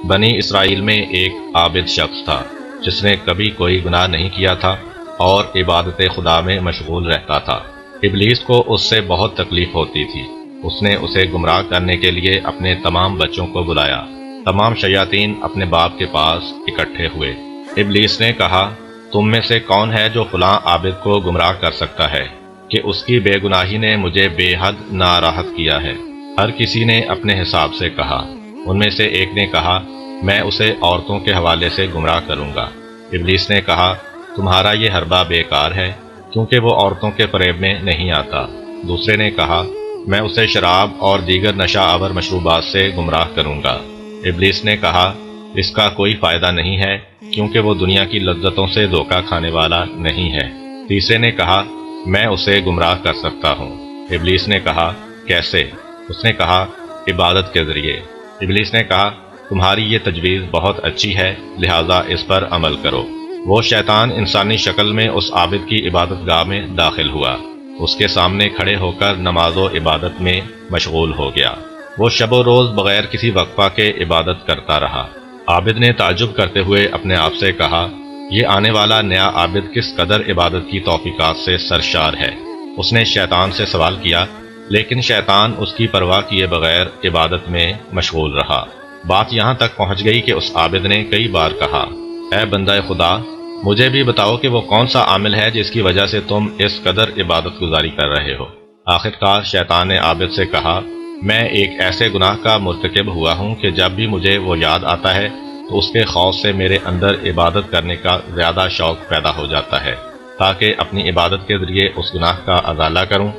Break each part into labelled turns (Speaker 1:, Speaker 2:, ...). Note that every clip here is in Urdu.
Speaker 1: بنی اسرائیل میں ایک عابد شخص تھا جس نے کبھی کوئی گناہ نہیں کیا تھا اور عبادت خدا میں مشغول رہتا تھا۔ ابلیس کو اس سے بہت تکلیف ہوتی تھی۔ اس نے اسے گمراہ کرنے کے لیے اپنے تمام بچوں کو بلایا۔ تمام شیاطین اپنے باپ کے پاس اکٹھے ہوئے۔ ابلیس نے کہا، تم میں سے کون ہے جو فلاں عابد کو گمراہ کر سکتا ہے کہ اس کی بے گناہی نے مجھے بے حد ناراحت کیا ہے؟ ہر کسی نے اپنے حساب سے کہا۔ ان میں سے ایک نے کہا، میں اسے عورتوں کے حوالے سے گمراہ کروں گا۔ ابلیس نے کہا، تمہارا یہ حربہ بیکار ہے کیونکہ وہ عورتوں کے فریب میں نہیں آتا۔ دوسرے نے کہا، میں اسے شراب اور دیگر نشہ آور مشروبات سے گمراہ کروں گا۔ ابلیس نے کہا، اس کا کوئی فائدہ نہیں ہے کیونکہ وہ دنیا کی لذتوں سے دھوکہ کھانے والا نہیں ہے۔ تیسرے نے کہا، میں اسے گمراہ کر سکتا ہوں۔ ابلیس نے کہا، کیسے؟ اس نے کہا، عبادت کے ذریعے۔ ابلیس نے کہا، تمہاری یہ تجویز بہت اچھی ہے، لہٰذا اس پر عمل کرو۔ وہ شیطان انسانی شکل میں اس عابد کی عبادت گاہ میں داخل ہوا۔ اس کے سامنے کھڑے ہو کر نماز و عبادت میں مشغول ہو گیا۔ وہ شب و روز بغیر کسی وقفہ کے عبادت کرتا رہا۔ عابد نے تعجب کرتے ہوئے اپنے آپ سے کہا، یہ آنے والا نیا عابد کس قدر عبادت کی توفیقات سے سرشار ہے۔ اس نے شیطان سے سوال کیا، لیکن شیطان اس کی پرواہ کیے بغیر عبادت میں مشغول رہا۔ بات یہاں تک پہنچ گئی کہ اس عابد نے کئی بار کہا، اے بندہ خدا، مجھے بھی بتاؤ کہ وہ کون سا عامل ہے جس کی وجہ سے تم اس قدر عبادت گزاری کر رہے ہو۔ آخرکار شیطان نے عابد سے کہا، میں ایک ایسے گناہ کا مرتکب ہوا ہوں کہ جب بھی مجھے وہ یاد آتا ہے تو اس کے خوف سے میرے اندر عبادت کرنے کا زیادہ شوق پیدا ہو جاتا ہے، تاکہ اپنی عبادت کے ذریعے اس گناہ کا ازالہ کروں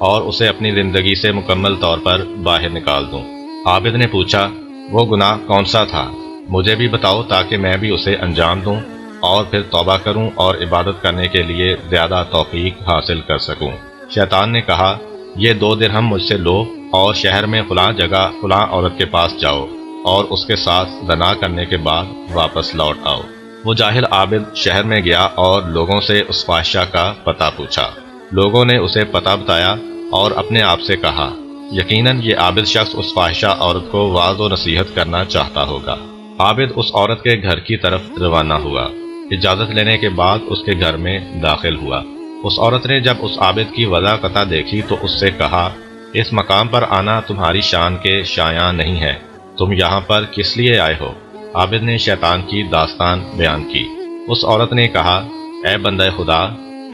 Speaker 1: اور اسے اپنی زندگی سے مکمل طور پر باہر نکال دوں۔ عابد نے پوچھا، وہ گناہ کون سا تھا؟ مجھے بھی بتاؤ تاکہ میں بھی اسے انجام دوں اور پھر توبہ کروں اور عبادت کرنے کے لیے زیادہ توفیق حاصل کر سکوں۔ شیطان نے کہا، یہ 2 درہم مجھ سے لو اور شہر میں فلاں جگہ فلاں عورت کے پاس جاؤ اور اس کے ساتھ زنا کرنے کے بعد واپس لوٹ آؤ۔ وہ جاہل عابد شہر میں گیا اور لوگوں سے اس فاحشہ کا پتہ پوچھا۔ لوگوں نے اسے پتہ بتایا اور اپنے آپ سے کہا، یقیناً یہ عابد شخص اس فاحشہ عورت کو واعظ و نصیحت کرنا چاہتا ہوگا۔ عابد اس عورت کے گھر کی طرف روانہ ہوا۔ اجازت لینے کے بعد اس کے گھر میں داخل ہوا۔ اس عورت نے جب اس عابد کی وضاحت دیکھی تو اس سے کہا، اس مقام پر آنا تمہاری شان کے شایان نہیں ہے، تم یہاں پر کس لیے آئے ہو؟ عابد نے شیطان کی داستان بیان کی۔ اس عورت نے کہا، اے بندہ خدا،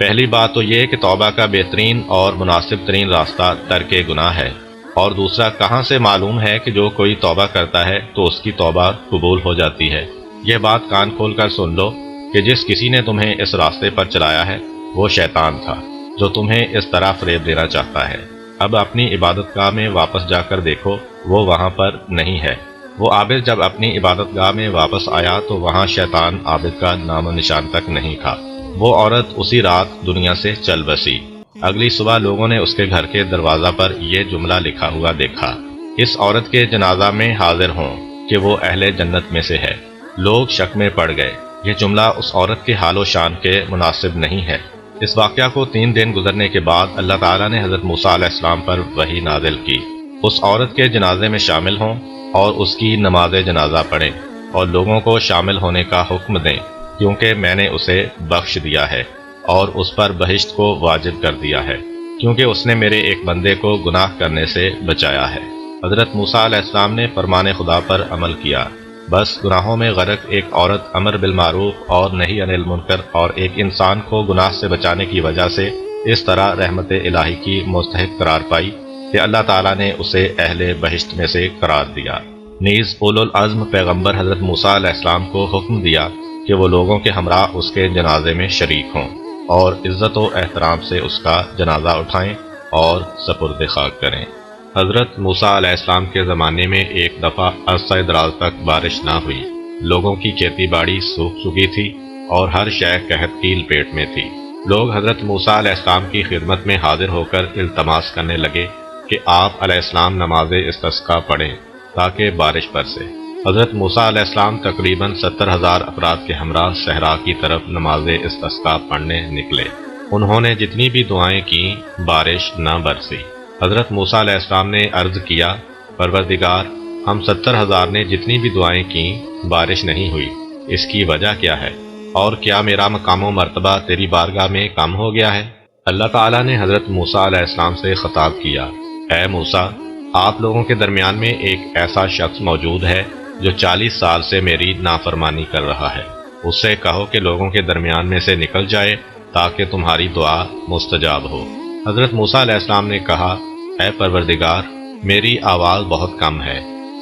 Speaker 1: پہلی بات تو یہ کہ توبہ کا بہترین اور مناسب ترین راستہ ترک گناہ ہے، اور دوسرا کہاں سے معلوم ہے کہ جو کوئی توبہ کرتا ہے تو اس کی توبہ قبول ہو جاتی ہے؟ یہ بات کان کھول کر سن لو کہ جس کسی نے تمہیں اس راستے پر چلایا ہے وہ شیطان تھا، جو تمہیں اس طرح فریب دینا چاہتا ہے۔ اب اپنی عبادت گاہ میں واپس جا کر دیکھو، وہ وہاں پر نہیں ہے۔ وہ عابد جب اپنی عبادت گاہ میں واپس آیا تو وہاں شیطان عابد کا نام و نشان تک نہیں تھا۔ وہ عورت اسی رات دنیا سے چل بسی۔ اگلی صبح لوگوں نے اس کے گھر کے دروازہ پر یہ جملہ لکھا ہوا دیکھا، اس عورت کے جنازہ میں حاضر ہوں کہ وہ اہل جنت میں سے ہے۔ لوگ شک میں پڑ گئے، یہ جملہ اس عورت کے حال و شان کے مناسب نہیں ہے۔ اس واقعہ کو 3 دن گزرنے کے بعد اللہ تعالیٰ نے حضرت موسیٰ علیہ السلام پر وحی نازل کی، اس عورت کے جنازے میں شامل ہوں اور اس کی نماز جنازہ پڑھیں اور لوگوں کو شامل ہونے کا حکم دیں، کیونکہ میں نے اسے بخش دیا ہے اور اس پر بہشت کو واجب کر دیا ہے، کیونکہ اس نے میرے ایک بندے کو گناہ کرنے سے بچایا ہے۔ حضرت موسیٰ علیہ السلام نے فرمان خدا پر عمل کیا، بس گناہوں میں غرق ایک عورت امر بالمعروف اور نہی عن المنکر اور ایک انسان کو گناہ سے بچانے کی وجہ سے اس طرح رحمت الہی کی مستحق قرار پائی کہ اللہ تعالیٰ نے اسے اہل بہشت میں سے قرار دیا۔ نیز اولو العزم پیغمبر حضرت موسیٰ علیہ السلام کو حکم دیا کہ وہ لوگوں کے ہمراہ اس کے جنازے میں شریک ہوں اور عزت و احترام سے اس کا جنازہ اٹھائیں اور سپرد خاک کریں۔ حضرت موسیٰ علیہ السلام کے زمانے میں ایک دفعہ عرصہ دراز تک بارش نہ ہوئی، لوگوں کی کھیتی باڑی سوکھ چکی تھی اور ہر شے قحط کی لپیٹ میں تھی۔ لوگ حضرت موسیٰ علیہ السلام کی خدمت میں حاضر ہو کر التماس کرنے لگے کہ آپ علیہ السلام نماز استسقاء پڑھیں تاکہ بارش برسے۔ حضرت موسیٰ علیہ السلام تقریباً 70,000 افراد کے ہمراہ صحرا کی طرف نماز استسقاء پڑھنے نکلے۔ انہوں نے جتنی بھی دعائیں کیں، بارش نہ برسی۔ حضرت موسیٰ علیہ السلام نے عرض کیا، پروردگار، ہم 70,000 نے جتنی بھی دعائیں کی بارش نہیں ہوئی، اس کی وجہ کیا ہے؟ اور کیا میرا مقام و مرتبہ تیری بارگاہ میں کم ہو گیا ہے؟ اللہ تعالیٰ نے حضرت موسیٰ علیہ السلام سے خطاب کیا، اے موسیٰ، آپ لوگوں کے درمیان میں ایک ایسا شخص موجود ہے جو 40 سال سے میری نافرمانی کر رہا ہے، اس سے کہو کہ لوگوں کے درمیان میں سے نکل جائے تاکہ تمہاری دعا مستجاب ہو۔ حضرت موسیٰ علیہ السلام نے کہا، اے پروردگار، میری آواز بہت کم ہے،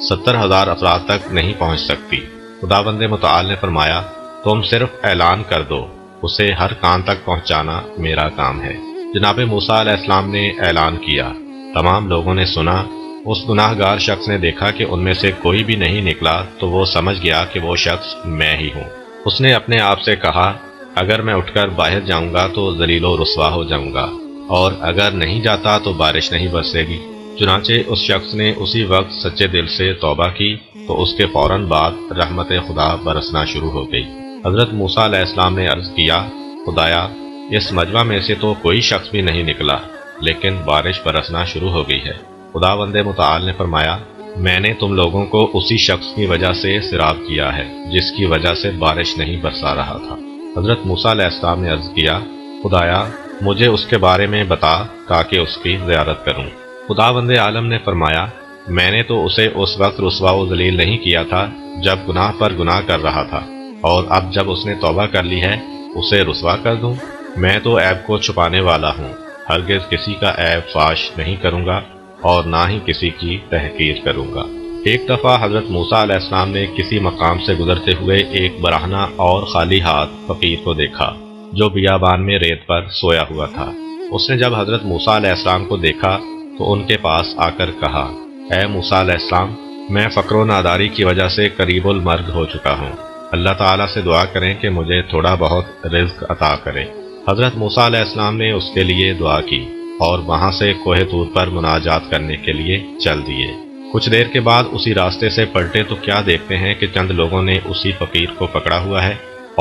Speaker 1: 70,000 افراد تک نہیں پہنچ سکتی۔ خداوند متعال نے فرمایا، تم صرف اعلان کر دو، اسے ہر کان تک پہنچانا میرا کام ہے۔ جناب موسیٰ علیہ السلام نے اعلان کیا، تمام لوگوں نے سنا۔ اس گناہ گار شخص نے دیکھا کہ ان میں سے کوئی بھی نہیں نکلا تو وہ سمجھ گیا کہ وہ شخص میں ہی ہوں۔ اس نے اپنے آپ سے کہا، اگر میں اٹھ کر باہر جاؤں گا تو ذلیل و رسوا ہو جاؤں گا، اور اگر نہیں جاتا تو بارش نہیں برسے گی۔ چنانچہ اس شخص نے اسی وقت سچے دل سے توبہ کی تو اس کے فوراً بعد رحمت خدا برسنا شروع ہو گئی۔ حضرت موسیٰ علیہ السلام نے عرض کیا، خدایا، اس مجمع میں سے تو کوئی شخص بھی نہیں نکلا، لیکن بارش برسنا شروع ہو گئی ہے۔ خداوند متعال نے فرمایا، میں نے تم لوگوں کو اسی شخص کی وجہ سے سیراب کیا ہے جس کی وجہ سے بارش نہیں برسا رہا تھا۔ حضرت موسیٰ علیہ السلام نے عرض کیا، خدایا، مجھے اس کے بارے میں بتا تاکہ اس کی زیارت کروں۔ خداوند عالم نے فرمایا، میں نے تو اسے اس وقت رسوا و ذلیل نہیں کیا تھا جب گناہ پر گناہ کر رہا تھا، اور اب جب اس نے توبہ کر لی ہے اسے رسوا کر دوں؟ میں تو عیب کو چھپانے والا ہوں، ہرگز کسی کا عیب فاش نہیں کروں گا اور نہ ہی کسی کی تحقیر کروں گا۔ ایک دفعہ حضرت موسیٰ علیہ السلام نے کسی مقام سے گزرتے ہوئے ایک برہنہ اور خالی ہاتھ فقیر کو دیکھا جو بیابان میں ریت پر سویا ہوا تھا۔ اس نے جب حضرت موسیٰ علیہ السلام کو دیکھا تو ان کے پاس آ کر کہا، اے موسیٰ علیہ السلام، میں فقر و ناداری کی وجہ سے قریب المرگ ہو چکا ہوں، اللہ تعالیٰ سے دعا کریں کہ مجھے تھوڑا بہت رزق عطا کرے۔ حضرت موسیٰ علیہ السلام نے اس کے لیے دعا کی اور وہاں سے کوہ طور پر مناجات کرنے کے لیے چل دیے۔ کچھ دیر کے بعد اسی راستے سے پلٹے تو کیا دیکھتے ہیں کہ چند لوگوں نے اسی فقیر کو پکڑا ہوا ہے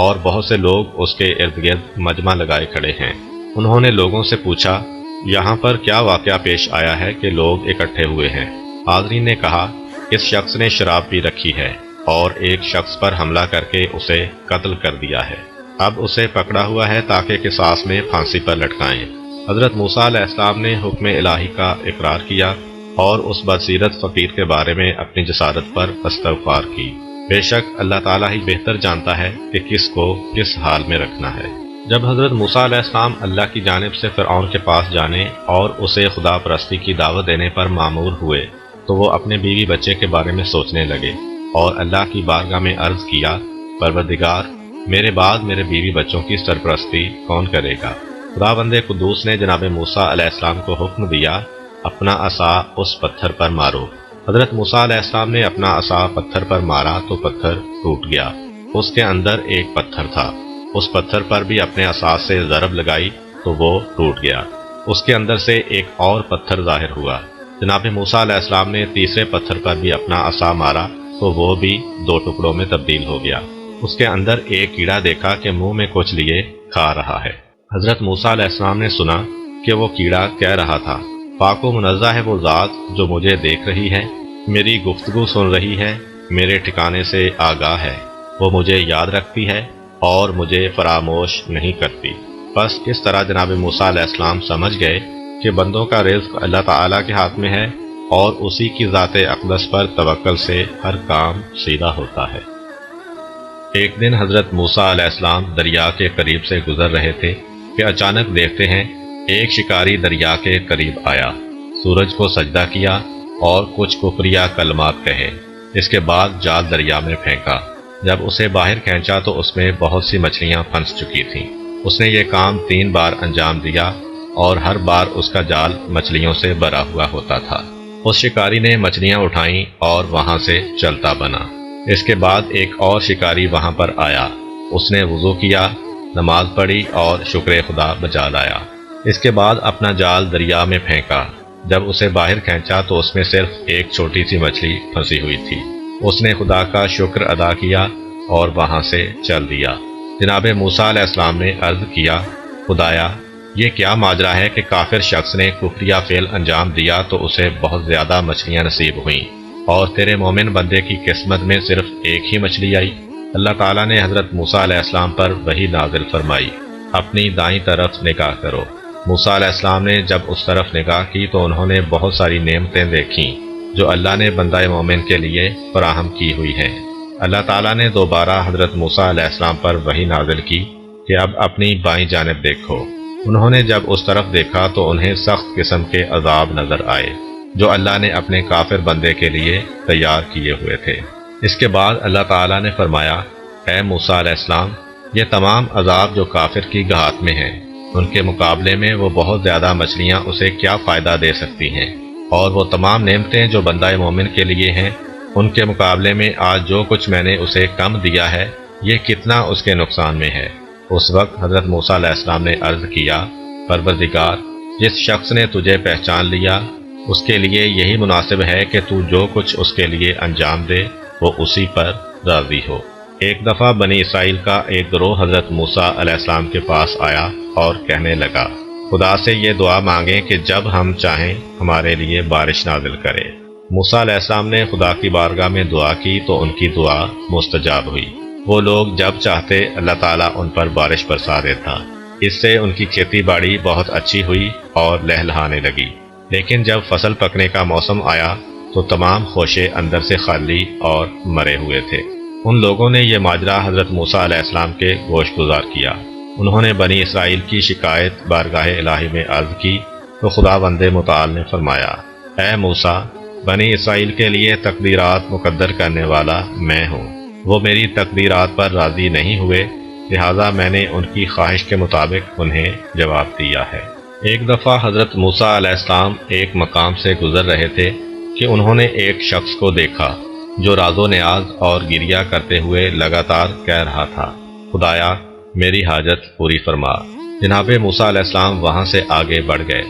Speaker 1: اور بہت سے لوگ اس کے ارد گرد مجمع لگائے کھڑے ہیں۔ انہوں نے لوگوں سے پوچھا، یہاں پر کیا واقعہ پیش آیا ہے کہ لوگ اکٹھے ہوئے ہیں؟ حاضرین نے کہا، اس شخص نے شراب پی رکھی ہے اور ایک شخص پر حملہ کر کے اسے قتل کر دیا ہے، اب اسے پکڑا ہوا ہے تاکہ قصاص میں پھانسی پر لٹکائیں۔ حضرت موسیٰ علیہ السلام نے حکم الہی کا اقرار کیا اور اس بدسیرت فقیر کے بارے میں اپنی جسارت پر استغفار کی۔ بے شک اللہ تعالیٰ ہی بہتر جانتا ہے کہ کس کو کس حال میں رکھنا ہے۔ جب حضرت موسیٰ علیہ السلام اللہ کی جانب سے فرعون کے پاس جانے اور اسے خدا پرستی کی دعوت دینے پر مامور ہوئے تو وہ اپنے بیوی بچے کے بارے میں سوچنے لگے اور اللہ کی بارگاہ میں عرض کیا، پروردگار، میرے بعد میرے بیوی بچوں کی سرپرستی کون کرے گا؟ خداوند قدوس نے جناب موسیٰ علیہ السلام کو حکم دیا، اپنا عصا اس پتھر پر مارو۔ حضرت موسیٰ علیہ السلام نے اپنا عصا پتھر پر مارا تو پتھر ٹوٹ گیا۔ اس کے اندر ایک پتھر تھا، اس پتھر پر بھی اپنے عصا سے ضرب لگائی تو وہ ٹوٹ گیا۔ اس کے اندر سے ایک اور پتھر ظاہر ہوا۔ جناب موسیٰ علیہ السلام نے تیسرے پتھر پر بھی اپنا عصا مارا تو وہ بھی 2 ٹکڑوں میں تبدیل ہو گیا۔ اس کے اندر ایک کیڑا دیکھا کہ منہ میں کچھ لیے کھا رہا ہے۔ حضرت موسیٰ علیہ السلام نے سنا کہ وہ کیڑا کہہ رہا تھا، پاک و منزہ ہے وہ ذات جو مجھے دیکھ رہی ہے، میری گفتگو سن رہی ہے، میرے ٹھکانے سے آگاہ ہے، وہ مجھے یاد رکھتی ہے اور مجھے فراموش نہیں کرتی۔ بس اس طرح جناب موسیٰ علیہ السلام سمجھ گئے کہ بندوں کا رزق اللہ تعالیٰ کے ہاتھ میں ہے اور اسی کی ذات اقدس پر توکل سے ہر کام سیدھا ہوتا ہے۔ ایک دن حضرت موسیٰ علیہ السلام دریا کے قریب سے گزر رہے تھے کہ اچانک دیکھتے ہیں ایک شکاری دریا کے قریب آیا، سورج کو سجدہ کیا اور کچھ کفریہ کلمات کہے۔ اس کے بعد جال دریا میں پھینکا۔ جب اسے باہر کھینچا تو اس میں بہت سی مچھلیاں پھنس چکی تھیں۔ اس نے یہ کام 3 بار انجام دیا اور ہر بار اس کا جال مچھلیوں سے بھرا ہوا ہوتا تھا۔ اس شکاری نے مچھلیاں اٹھائیں اور وہاں سے چلتا بنا۔ اس کے بعد ایک اور شکاری وہاں پر آیا، اس نے وضو کیا، نماز پڑھی اور شکر خدا بجا لایا۔ اس کے بعد اپنا جال دریا میں پھینکا۔ جب اسے باہر کھینچا تو اس میں صرف ایک چھوٹی سی مچھلی پھنسی ہوئی تھی۔ اس نے خدا کا شکر ادا کیا اور وہاں سے چل دیا۔ جناب موسیٰ علیہ السلام نے عرض کیا، خدایا، یہ کیا ماجرا ہے کہ کافر شخص نے کفریہ فعل انجام دیا تو اسے بہت زیادہ مچھلیاں نصیب ہوئیں، اور تیرے مومن بندے کی قسمت میں صرف ایک ہی مچھلی آئی۔ اللہ تعالیٰ نے حضرت موسیٰ علیہ السلام پر وحی نازل فرمائی، اپنی دائیں طرف نگاہ کرو۔ موسیٰ علیہ السلام نے جب اس طرف نگاہ کی تو انہوں نے بہت ساری نعمتیں دیکھیں جو اللہ نے بندہ مومن کے لیے فراہم کی ہوئی ہیں۔ اللہ تعالیٰ نے دوبارہ حضرت موسیٰ علیہ السلام پر وحی نازل کی کہ اب اپنی بائیں جانب دیکھو۔ انہوں نے جب اس طرف دیکھا تو انہیں سخت قسم کے عذاب نظر آئے جو اللہ نے اپنے کافر بندے کے لیے تیار کیے ہوئے تھے۔ اس کے بعد اللہ تعالیٰ نے فرمایا، اے موسیٰ علیہ السلام، یہ تمام عذاب جو کافر کی گھات میں ہیں، ان کے مقابلے میں وہ بہت زیادہ مچھلیاں اسے کیا فائدہ دے سکتی ہیں، اور وہ تمام نعمتیں جو بندہ مومن کے لیے ہیں، ان کے مقابلے میں آج جو کچھ میں نے اسے کم دیا ہے، یہ کتنا اس کے نقصان میں ہے۔ اس وقت حضرت موسیٰ علیہ السلام نے عرض کیا، پروردگار، جس شخص نے تجھے پہچان لیا اس کے لیے یہی مناسب ہے کہ تو جو کچھ اس کے لیے انجام دے وہ اسی پر راضی ہو۔ ایک دفعہ بنی اسرائیل کا ایک گروہ حضرت موسیٰ علیہ السلام کے پاس آیا اور کہنے لگا، خدا سے یہ دعا مانگیں کہ جب ہم چاہیں ہمارے لیے بارش نازل کرے۔ موسیٰ علیہ السلام نے خدا کی بارگاہ میں دعا کی تو ان کی دعا مستجاب ہوئی۔ وہ لوگ جب چاہتے اللہ تعالیٰ ان پر بارش برسا دیتا۔ اس سے ان کی کھیتی باڑی بہت اچھی ہوئی اور لہلہانے لگی، لیکن جب فصل پکنے کا موسم آیا تو تمام خوشے اندر سے خالی اور مرے ہوئے تھے۔ ان لوگوں نے یہ ماجرا حضرت موسیٰ علیہ السلام کے گوش گزار کیا۔ انہوں نے بنی اسرائیل کی شکایت بارگاہ الہی میں عرض کی تو خدا بند متعال نے فرمایا، اے موسیٰ، بنی اسرائیل کے لیے تقدیرات مقدر کرنے والا میں ہوں۔ وہ میری تقدیرات پر راضی نہیں ہوئے، لہٰذا میں نے ان کی خواہش کے مطابق انہیں جواب دیا ہے۔ ایک دفعہ حضرت موسیٰ علیہ السلام ایک مقام سے گزر رہے تھے کہ انہوں نے ایک شخص کو دیکھا جو راز و نیاز اور گریہ کرتے ہوئے لگاتار کہہ رہا تھا، خدایا میری حاجت پوری فرما۔ جناب موسیٰ علیہ السلام وہاں سے آگے بڑھ گئے۔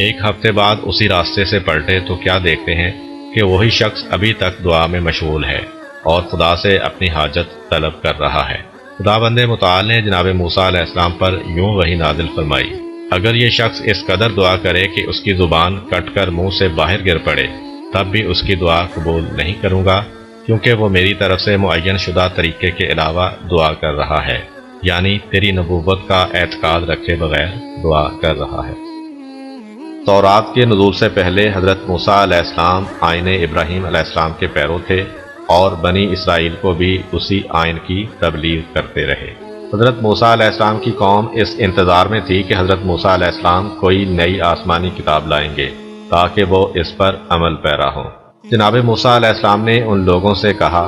Speaker 1: ایک ہفتے بعد اسی راستے سے پلٹے تو کیا دیکھتے ہیں کہ وہی شخص ابھی تک دعا میں مشغول ہے اور خدا سے اپنی حاجت طلب کر رہا ہے۔ خدا بند متعال نے جناب موسیٰ علیہ السلام پر یوں وحی نازل فرمائی، اگر یہ شخص اس قدر دعا کرے کہ اس کی زبان کٹ کر منہ سے باہر گر پڑے تب بھی اس کی دعا قبول نہیں کروں گا، کیونکہ وہ میری طرف سے معین شدہ طریقے کے علاوہ دعا کر رہا ہے، یعنی تیری نبوت کا اعتقاد رکھے بغیر دعا کر رہا ہے۔ تورات کے نزول سے پہلے حضرت موسیٰ علیہ السلام آئین ابراہیم علیہ السلام کے پیرو تھے اور بنی اسرائیل کو بھی اسی آئین کی تبلیغ کرتے رہے۔ حضرت موسیٰ علیہ السلام کی قوم اس انتظار میں تھی کہ حضرت موسیٰ علیہ السلام کوئی نئی آسمانی کتاب لائیں گے تاکہ وہ اس پر عمل پیرا ہوں۔ جناب موسیٰ علیہ السلام نے ان لوگوں سے کہا،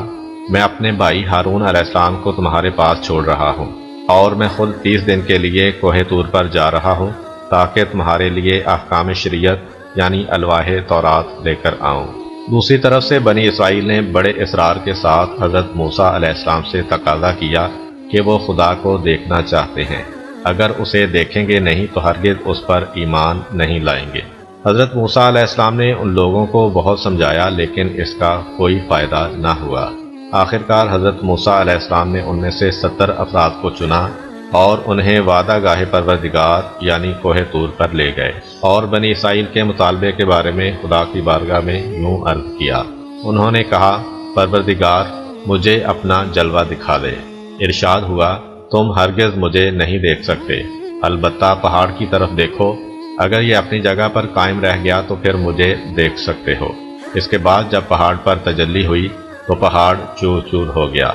Speaker 1: میں اپنے بھائی ہارون علیہ السلام کو تمہارے پاس چھوڑ رہا ہوں اور میں خود 30 دن کے لیے کوہ طور پر جا رہا ہوں تاکہ تمہارے لیے احکام شریعت یعنی الواح تورات لے کر آؤں۔ دوسری طرف سے بنی اسرائیل نے بڑے اصرار کے ساتھ حضرت موسیٰ علیہ السلام سے تقاضا کیا کہ وہ خدا کو دیکھنا چاہتے ہیں، اگر اسے دیکھیں گے نہیں تو ہرگز اس پر ایمان نہیں لائیں گے۔ حضرت موسیٰ علیہ السلام نے ان لوگوں کو بہت سمجھایا لیکن اس کا کوئی فائدہ نہ ہوا۔ آخرکار حضرت موسیٰ علیہ السلام نے ان میں سے 70 افراد کو چنا اور انہیں وعدہ گاہ پروردگار یعنی کوہ طور پر لے گئے اور بنی اسرائیل کے مطالبے کے بارے میں خدا کی بارگاہ میں یوں عرض کیا۔ انہوں نے کہا، پروردگار مجھے اپنا جلوہ دکھا دے۔ ارشاد ہوا، تم ہرگز مجھے نہیں دیکھ سکتے، البتہ پہاڑ کی طرف دیکھو، اگر یہ اپنی جگہ پر قائم رہ گیا تو پھر مجھے دیکھ سکتے ہو۔ اس کے بعد جب پہاڑ پر تجلی ہوئی تو پہاڑ چور چور ہو گیا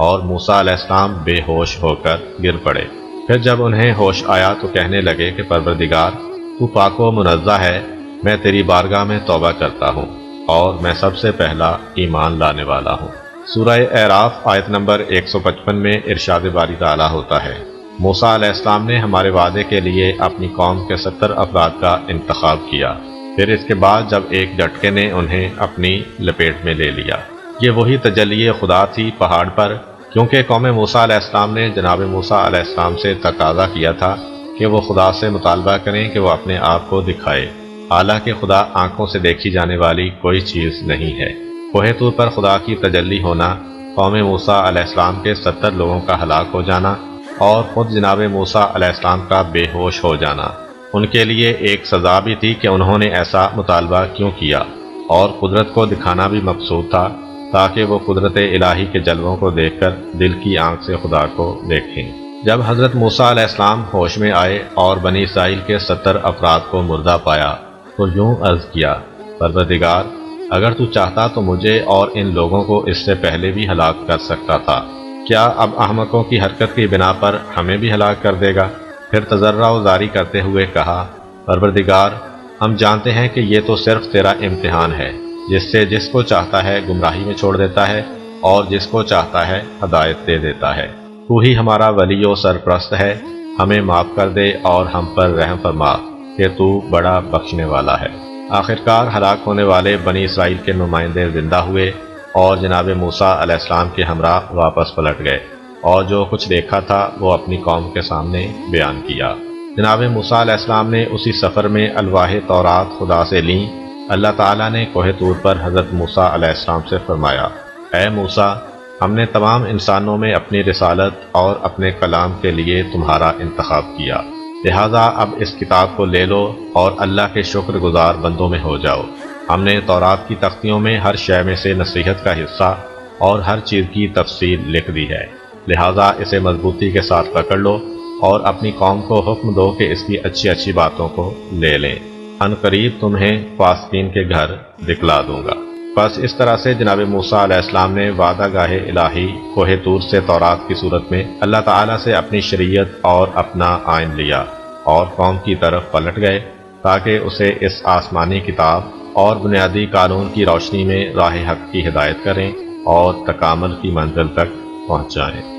Speaker 1: اور موسیٰ علیہ السلام بے ہوش ہو کر گر پڑے۔ پھر جب انہیں ہوش آیا تو کہنے لگے کہ پروردگار تو پاک و منزہ ہے، میں تیری بارگاہ میں توبہ کرتا ہوں اور میں سب سے پہلا ایمان لانے والا ہوں۔ سورہ اعراف آیت نمبر 155 میں ارشاد باری تعالیٰ ہوتا ہے، موسیٰ علیہ السلام نے ہمارے وعدے کے لیے اپنی قوم کے 70 افراد کا انتخاب کیا، پھر اس کے بعد جب ایک جھٹکے نے انہیں اپنی لپیٹ میں لے لیا۔ یہ وہی تجلی خدا تھی پہاڑ پر، کیونکہ قوم موسیٰ علیہ السلام نے جناب موسیٰ علیہ السلام سے تقاضا کیا تھا کہ وہ خدا سے مطالبہ کریں کہ وہ اپنے آپ کو دکھائے، حالانکہ خدا آنکھوں سے دیکھی جانے والی کوئی چیز نہیں ہے۔ کوہ طور پر خدا کی تجلی ہونا، قوم موسیٰ علیہ السلام کے 70 لوگوں کا ہلاک ہو جانا اور خود جناب موسیٰ علیہ السلام کا بے ہوش ہو جانا ان کے لیے ایک سزا بھی تھی کہ انہوں نے ایسا مطالبہ کیوں کیا۔ اور قدرت کو دکھانا بھی مقصود تھا تاکہ وہ قدرت الہی کے جلووں کو دیکھ کر دل کی آنکھ سے خدا کو دیکھیں۔ جب حضرت موسیٰ علیہ السلام ہوش میں آئے اور بنی اسرائیل کے 70 افراد کو مردہ پایا تو یوں عرض کیا، پروردگار، اگر تو چاہتا تو مجھے اور ان لوگوں کو اس سے پہلے بھی ہلاک کر سکتا تھا، کیا اب احمقوں کی حرکت کی بنا پر ہمیں بھی ہلاک کر دے گا؟ پھر تضرع و زاری کرتے ہوئے کہا، پروردگار، ہم جانتے ہیں کہ یہ تو صرف تیرا امتحان ہے، جس سے جس کو چاہتا ہے گمراہی میں چھوڑ دیتا ہے اور جس کو چاہتا ہے ہدایت دے دیتا ہے۔ تو ہی ہمارا ولی و سرپرست ہے، ہمیں معاف کر دے اور ہم پر رحم فرما کہ تو بڑا بخشنے والا ہے۔ آخرکار ہلاک ہونے والے بنی اسرائیل کے نمائندے زندہ ہوئے اور جناب موسیٰ علیہ السلام کے ہمراہ واپس پلٹ گئے اور جو کچھ دیکھا تھا وہ اپنی قوم کے سامنے بیان کیا۔ جناب موسیٰ علیہ السلام نے اسی سفر میں الواح تورات خدا سے لیں۔ اللہ تعالیٰ نے کوہ طور پر حضرت موسیٰ علیہ السلام سے فرمایا، اے موسیٰ، ہم نے تمام انسانوں میں اپنی رسالت اور اپنے کلام کے لیے تمہارا انتخاب کیا، لہٰذا اب اس کتاب کو لے لو اور اللہ کے شکر گزار بندوں میں ہو جاؤ۔ ہم نے تورات کی تختیوں میں ہر شے میں سے نصیحت کا حصہ اور ہر چیز کی تفصیل لکھ دی ہے، لہٰذا اسے مضبوطی کے ساتھ پکڑ لو اور اپنی قوم کو حکم دو کہ اس کی اچھی اچھی باتوں کو لے لیں، ان قریب تمہیں فاسقین کے گھر دکھلا دوں گا۔ بس اس طرح سے جناب موسیٰ علیہ السلام نے وعدہ گاہ الہی کوہ طور سے تورات کی صورت میں اللہ تعالیٰ سے اپنی شریعت اور اپنا آئین لیا اور قوم کی طرف پلٹ گئے تاکہ اسے اس آسمانی کتاب اور بنیادی قانون کی روشنی میں راہ حق کی ہدایت کریں اور تکامل کی منزل تک پہنچائیں۔